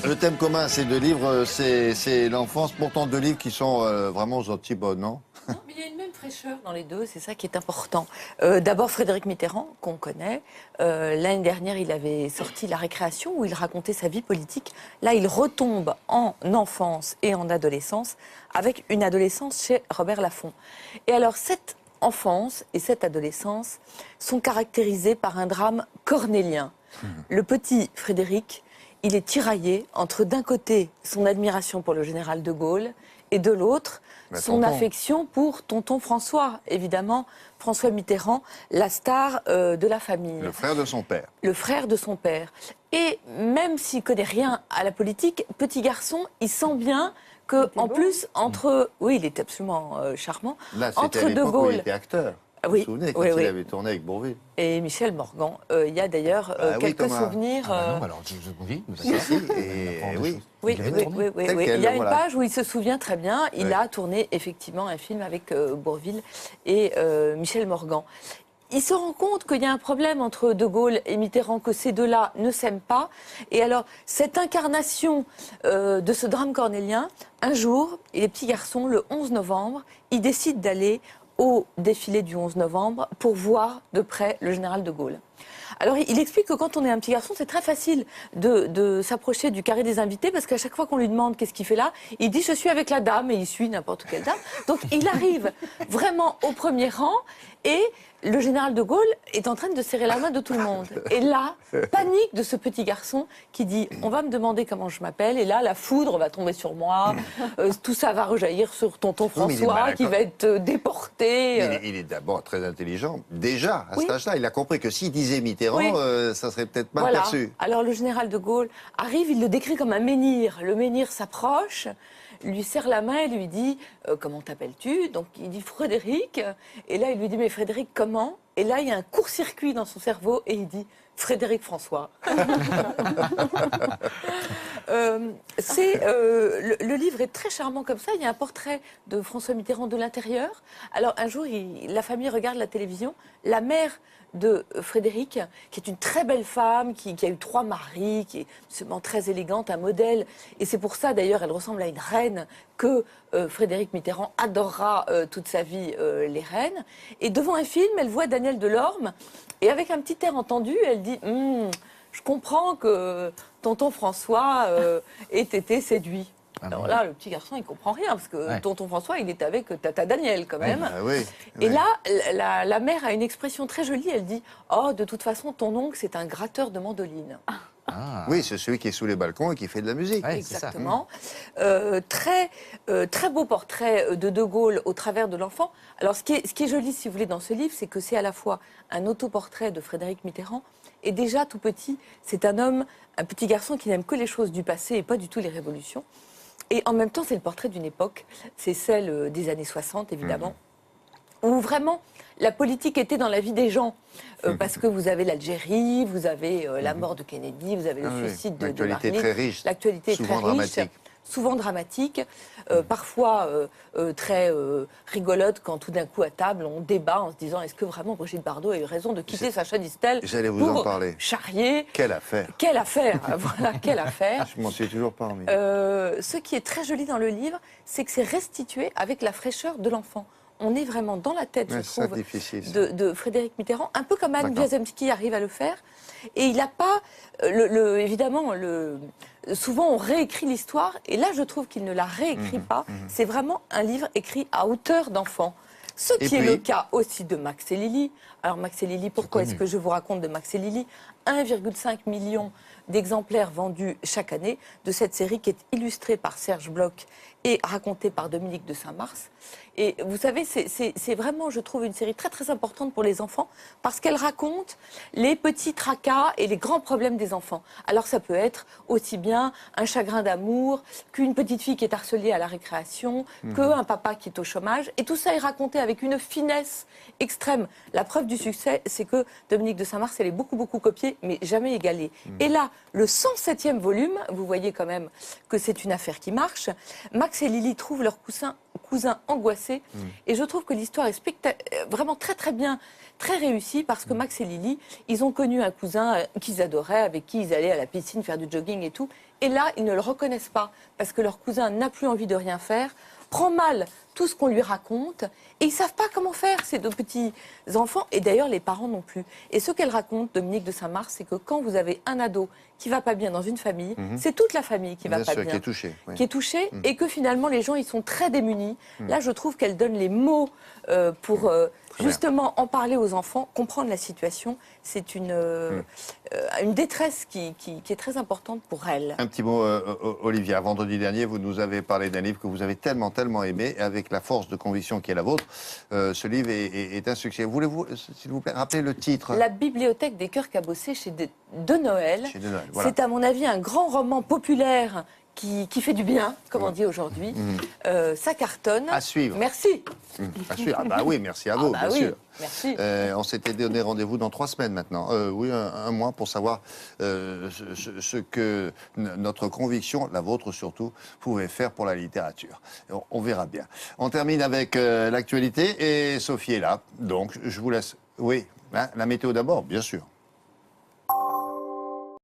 Le thème commun, c'est deux livres, c'est l'enfance. Pourtant, deux livres qui sont vraiment aux antipodes, non? Non, mais il y a une même fraîcheur dans les deux, c'est ça qui est important. D'abord, Frédéric Mitterrand, qu'on connaît. L'année dernière, il avait sorti La Récréation, où il racontait sa vie politique. Là, il retombe en enfance et en adolescence, avec une adolescence chez Robert Laffont. Et alors, cette enfance et cette adolescence sont caractérisées par un drame cornélien. Le petit Frédéric, il est tiraillé entre, d'un côté, son admiration pour le général de Gaulle, et de l'autre, son affection pour tonton François, évidemment, François Mitterrand, la star de la famille. Le frère de son père. Le frère de son père. Et même s'il connaît rien à la politique, petit garçon, il sent bien que, en plus, entre... Oui, il était absolument charmant. Là, entre c'était à De l'époque où Gaulle... il était acteur. Vous Oui, vous souvenez, quand oui, il oui. avait tourné avec Bourvil. Et Michel Morgan. Il y a d'ailleurs oui, quelques Thomas. souvenirs... Non, alors, oui, Si, si, et oui. Oui, Il avait oui, tourné. oui. Tel Il quel, y a une voilà. page où il se souvient très bien. Il Oui. a tourné effectivement un film avec Bourvil et Michel Morgan. Il se rend compte qu'il y a un problème entre De Gaulle et Mitterrand, que ces deux-là ne s'aiment pas. Et alors, cette incarnation de ce drame cornélien, un jour, et les petits garçons, le 11 novembre, ils décident d'aller au défilé du 11 novembre pour voir de près le général de Gaulle. Alors, il explique que quand on est un petit garçon, c'est très facile de s'approcher du carré des invités, parce qu'à chaque fois qu'on lui demande qu'est-ce qu'il fait là, il dit « je suis avec la dame » et il suit n'importe quelle dame. Donc, il arrive vraiment au premier rang et le général de Gaulle est en train de serrer la main de tout le monde. Et là, panique de ce petit garçon qui dit « on va me demander comment je m'appelle et là, la foudre va tomber sur moi, tout ça va rejaillir sur tonton Oui, mais il est François malin, qui quoi. va être déporté. Il est d'abord très intelligent. Déjà, à Oui. cet âge-là, il a compris que s'il disait Mitterrand, Oui. Ça serait peut-être mal Voilà. perçu. Alors le général de Gaulle arrive, il le décrit comme un menhir. Le menhir s'approche, lui serre la main et lui dit comment t'appelles-tu? Donc il dit Frédéric. Et là il lui dit mais Frédéric comment? Et là il y a un court-circuit dans son cerveau et il dit Frédéric François. Le livre est très charmant comme ça. Il y a un portrait de François Mitterrand de l'intérieur. Alors un jour, la famille regarde la télévision. La mère de Frédéric, qui est une très belle femme, qui a eu 3 maris, qui est absolument très élégante, un modèle. Et c'est pour ça, d'ailleurs, elle ressemble à une reine que Frédéric Mitterrand adorera toute sa vie les reines. Et devant un film, elle voit Daniel Delorme. Et avec un petit air entendu, elle dit je comprends que tonton François ait été séduit. Alors là, le petit garçon, il comprend rien, parce que tonton François, il est avec tata Daniel, quand même. Ah oui, Et oui. là, la mère a une expression très jolie, elle dit « Oh, de toute façon, ton oncle, c'est un gratteur de mandoline. Oui, c'est celui qui est sous les balcons et qui fait de la musique. Ouais, c'est ça. Exactement. Très beau portrait de Gaulle au travers de l'enfant. Alors, ce qui est joli, si vous voulez, dans ce livre, c'est que c'est à la fois un autoportrait de Frédéric Mitterrand, et déjà, tout petit, c'est un homme, un petit garçon qui n'aime que les choses du passé et pas du tout les révolutions. Et en même temps, c'est le portrait d'une époque, c'est celle des années 60, évidemment, où vraiment la politique était dans la vie des gens. Parce que vous avez l'Algérie, vous avez la mort de Kennedy, vous avez le suicide de L'actualité Barney. très riche. L'actualité est très Souvent riche, dramatique. souvent dramatique, parfois très rigolote quand tout d'un coup à table on débat en se disant est-ce que vraiment Brigitte Bardot a eu raison de quitter Sacha Distel J'allais vous en pour parler. charrier. Quelle affaire. Quelle affaire, voilà, quelle affaire. Je m'en suis toujours pas remis. Ce qui est très joli dans le livre, c'est que c'est restitué avec la fraîcheur de l'enfant. On est vraiment dans la tête, Ouais, je c'est ça, trouve, difficile, ça. de Frédéric Mitterrand, un peu comme Anne D'accord. Wiazemski arrive à le faire. Et il n'a pas, évidemment, souvent on réécrit l'histoire, et là je trouve qu'il ne la réécrit pas. C'est vraiment un livre écrit à hauteur d'enfant. Ce Et qui est puis- le cas aussi de Max et Lily. Alors Max et Lily, pourquoi est-ce que je vous raconte de Max et Lily? 1,5 million d'exemplaires vendus chaque année de cette série qui est illustrée par Serge Bloch et racontée par Dominique de Saint-Mars. Et vous savez, c'est vraiment, je trouve, une série très très importante pour les enfants parce qu'elle raconte les petits tracas et les grands problèmes des enfants. Alors ça peut être aussi bien un chagrin d'amour qu'une petite fille qui est harcelée à la récréation, qu'un papa qui est au chômage. Et tout ça est raconté avec une finesse extrême. La preuve du succès, c'est que Dominique de Saint-Mars, elle est beaucoup copiée, mais jamais égalée. Et là, le 107e volume, vous voyez quand même que c'est une affaire qui marche. Max et Lily trouvent leur cousin angoissé. Et je trouve que l'histoire est vraiment très très bien, très réussie, parce que Max et Lily, ils ont connu un cousin qu'ils adoraient, avec qui ils allaient à la piscine faire du jogging et tout. Et là, ils ne le reconnaissent pas, parce que leur cousin n'a plus envie de rien faire, prend mal tout ce qu'on lui raconte, et ils ne savent pas comment faire, ces deux petits enfants, et d'ailleurs les parents non plus. Et ce qu'elle raconte, Dominique de Saint-Mars, c'est que quand vous avez un ado qui va pas bien dans une famille, c'est toute la famille qui va Bien pas sûr, bien, qui est touchée. Oui. qui est touchée, et que finalement les gens ils sont très démunis. Là, je trouve qu'elle donne les mots pour justement en parler aux enfants, comprendre la situation. C'est une détresse qui est très importante pour elle. Un petit mot, Olivia. Vendredi dernier, vous nous avez parlé d'un livre que vous avez tellement aimé, et avec la force de conviction qui est la vôtre. Ce livre est un succès. Voulez-vous, s'il vous plaît, rappeler le titre? La bibliothèque des cœurs cabossés chez De Noël. Chez De Noël, voilà. C'est à mon avis un grand roman populaire qui fait du bien, comme on dit aujourd'hui. Ça cartonne. À suivre. Merci. À suivre. Ah bah oui, merci à vous, bah bien oui, sûr. merci. On s'était donné rendez-vous dans 3 semaines maintenant. Oui, un mois pour savoir ce que notre conviction, la vôtre surtout, pouvait faire pour la littérature. On verra bien. On termine avec l'actualité et Sophie est là. Donc, je vous laisse. Oui, hein, la météo d'abord, bien sûr.